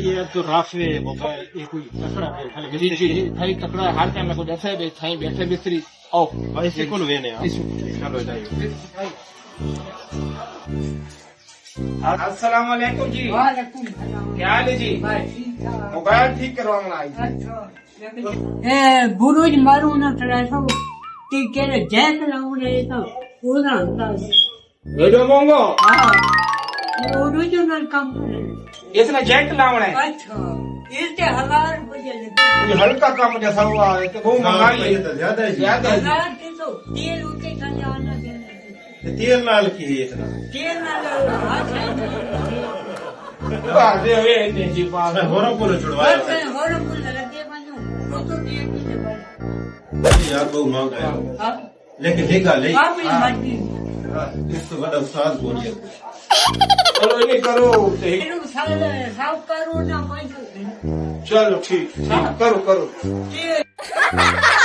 ये तो Rafe mobile ये कोई तकड़ा है खाली जी खाली तकड़ा हर टाइम में को दफे बे थाई बैठे मिस्त्री आओ ऐसे कौन वेने आप चलो जाइए अस्सलाम वालेकुम जी वालेकुम सलाम। क्या हाल है जी मोबाइल ठीक करवाना आई ए बुरुज मारू न चढ़ातो ती केरे जैक लाऊं रे तो पूरा अंदाज एडो मोंगो हां ओरिजिनल काम करे इसने जैक लावना है अच्छा इसके 1000 रुपए लगे ये हल्का काम जैसा हुआ है कि बहुत महंगा है तो ज्यादा है जी। ज्यादा है हजार के तो तेल उनके खजाना दे तेल नाल की है इतना तेल ना हाथ बात है वे ने जी बात होरो को छुड़वाया है और बोल लगे बनो तो ये भी बड़ा यार बहुत महंगा है हां लेकिन ठीक है ले आप ही मर्जी इस तो बड़ा साथ बोलिए चलो ये करो सही तेरे साफ करो ना मैं चलो ठीक करो करो ठीक